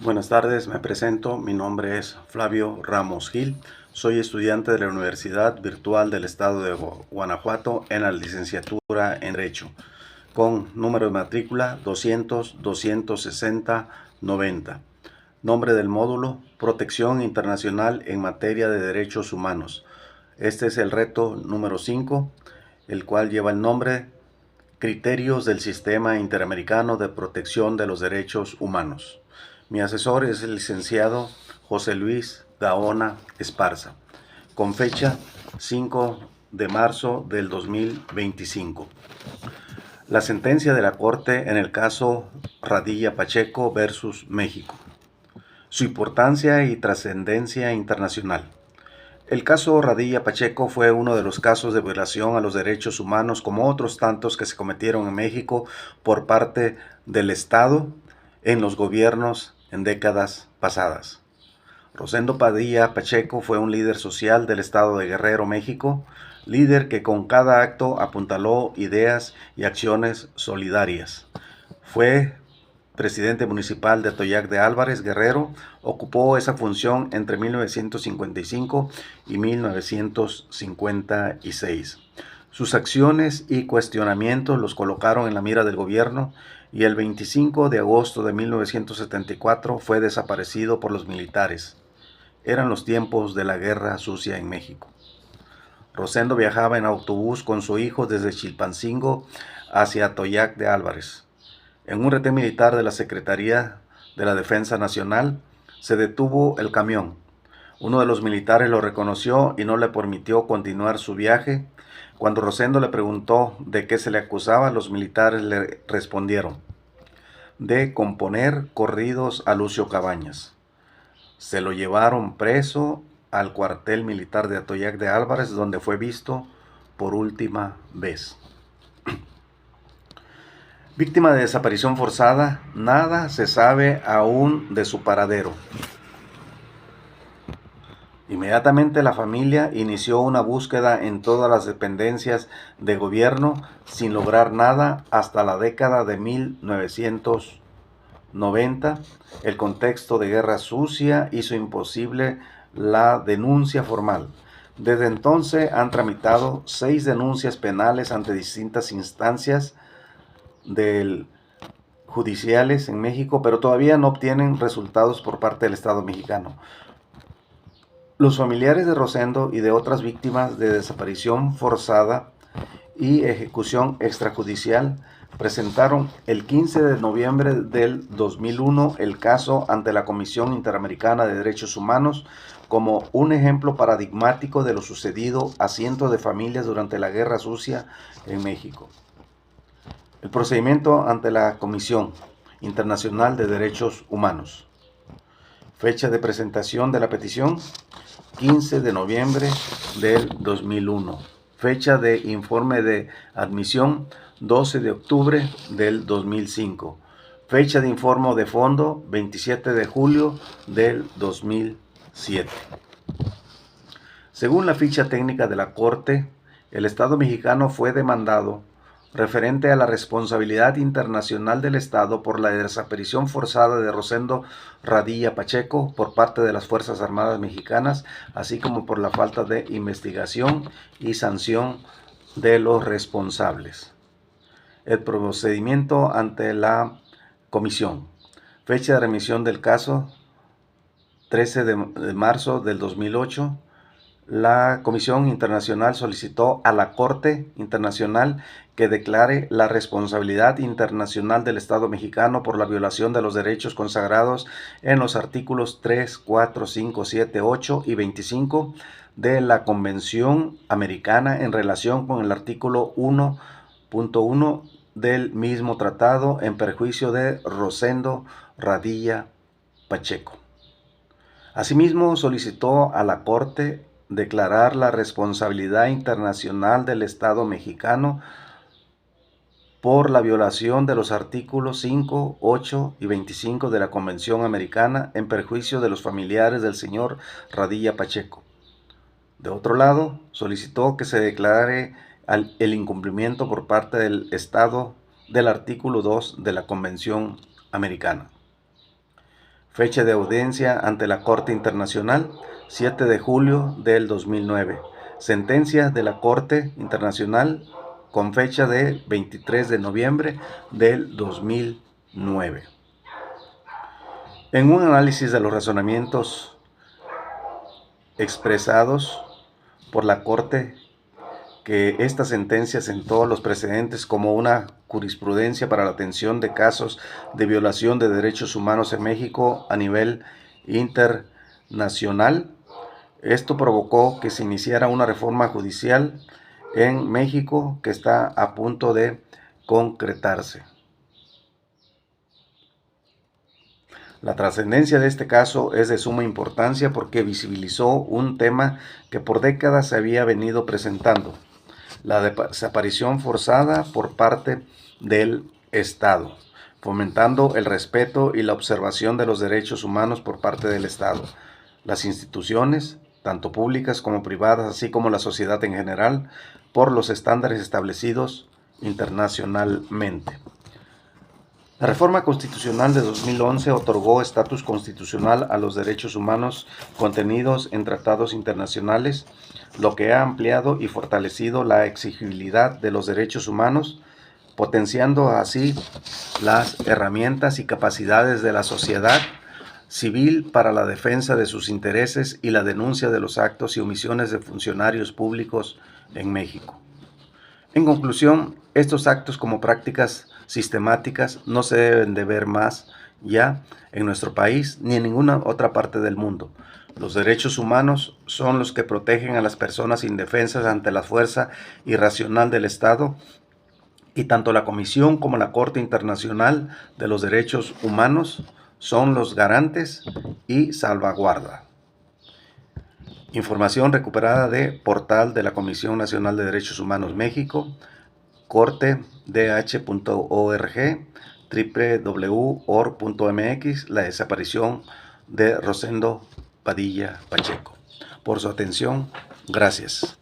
Buenas tardes, me presento. Mi nombre es Flavio Ramos Gil. Soy estudiante de la Universidad Virtual del Estado de Guanajuato en la licenciatura en Derecho, con número de matrícula 200-260-90. Nombre del módulo: Protección Internacional en Materia de Derechos Humanos. Este es el reto número 5, el cual lleva el nombre Criterios del Sistema Interamericano de Protección de los Derechos Humanos. Mi asesor es el licenciado José Luis Gaona Esparza, con fecha 5 de marzo del 2025. La sentencia de la Corte en el caso Radilla Pacheco versus México. Su importancia y trascendencia internacional. El caso Radilla Pacheco fue uno de los casos de violación a los derechos humanos, como otros tantos que se cometieron en México por parte del Estado en los gobiernos en décadas pasadas. Rosendo Padilla Pacheco fue un líder social del estado de Guerrero, México, líder que con cada acto apuntaló ideas y acciones solidarias. Fue presidente municipal de Atoyac de Álvarez, Guerrero. Ocupó esa función entre 1955 y 1956. Sus acciones y cuestionamientos los colocaron en la mira del gobierno y el 25 de agosto de 1974 fue desaparecido por los militares. Eran los tiempos de la guerra sucia en México. Rosendo viajaba en autobús con su hijo desde Chilpancingo hacia Atoyac de Álvarez. En un retén militar de la Secretaría de la Defensa Nacional se detuvo el camión. Uno de los militares lo reconoció y no le permitió continuar su viaje. Cuando Rosendo le preguntó de qué se le acusaba, los militares le respondieron: de componer corridos a Lucio Cabañas. Se lo llevaron preso al cuartel militar de Atoyac de Álvarez, donde fue visto por última vez. Víctima de desaparición forzada, nada se sabe aún de su paradero. Inmediatamente la familia inició una búsqueda en todas las dependencias de gobierno sin lograr nada hasta la década de 1990. El contexto de guerra sucia hizo imposible la denuncia formal. Desde entonces han tramitado 6 denuncias penales ante distintas instancias judiciales en México, pero todavía no obtienen resultados por parte del Estado mexicano. Los familiares de Rosendo y de otras víctimas de desaparición forzada y ejecución extrajudicial presentaron el 15 de noviembre del 2001 el caso ante la Comisión Interamericana de Derechos Humanos como un ejemplo paradigmático de lo sucedido a cientos de familias durante la Guerra Sucia en México. El procedimiento ante la Comisión Internacional de Derechos Humanos. Fecha de presentación de la petición: 15 de noviembre del 2001. Fecha de informe de admisión: 12 de octubre del 2005. Fecha de informe de fondo: 27 de julio del 2007. Según la ficha técnica de la Corte, el Estado mexicano fue demandado referente a la responsabilidad internacional del Estado por la desaparición forzada de Rosendo Radilla Pacheco por parte de las Fuerzas Armadas Mexicanas, así como por la falta de investigación y sanción de los responsables. El procedimiento ante la Comisión. Fecha de remisión del caso: 13 de marzo del 2008. La Comisión Internacional solicitó a la Corte Internacional que declare la responsabilidad internacional del Estado mexicano por la violación de los derechos consagrados en los artículos 3, 4, 5, 7, 8 y 25 de la Convención Americana en relación con el artículo 1.1 del mismo tratado en perjuicio de Rosendo Radilla Pacheco. Asimismo, solicitó a la Corte declarar la responsabilidad internacional del Estado mexicano por la violación de los artículos 5, 8 y 25 de la Convención Americana en perjuicio de los familiares del señor Radilla Pacheco. De otro lado, solicitó que se declare el incumplimiento por parte del Estado del artículo 2 de la Convención Americana. Fecha de audiencia ante la Corte Internacional, 7 de julio del 2009. Sentencia de la Corte Internacional con fecha de 23 de noviembre del 2009. En un análisis de los razonamientos expresados por la Corte, que esta sentencia sentó los precedentes como una jurisprudencia para la atención de casos de violación de derechos humanos en México a nivel internacional. Esto provocó que se iniciara una reforma judicial en México que está a punto de concretarse. La trascendencia de este caso es de suma importancia porque visibilizó un tema que por décadas se había venido presentando: la desaparición forzada por parte del Estado, fomentando el respeto y la observación de los derechos humanos por parte del Estado, las instituciones, tanto públicas como privadas, así como la sociedad en general, por los estándares establecidos internacionalmente. La reforma constitucional de 2011 otorgó estatus constitucional a los derechos humanos contenidos en tratados internacionales, lo que ha ampliado y fortalecido la exigibilidad de los derechos humanos, potenciando así las herramientas y capacidades de la sociedad civil para la defensa de sus intereses y la denuncia de los actos y omisiones de funcionarios públicos en México. En conclusión, estos actos como prácticas sistemáticas no se deben de ver más ya en nuestro país ni en ninguna otra parte del mundo. Los derechos humanos son los que protegen a las personas indefensas ante la fuerza irracional del Estado, y tanto la Comisión como la Corte Internacional de los Derechos Humanos son los garantes y salvaguarda. Información recuperada de portal de la Comisión Nacional de Derechos Humanos México, cortedh.org, www.org.mx, la desaparición de Rosendo Padilla Pacheco. Por su atención, gracias.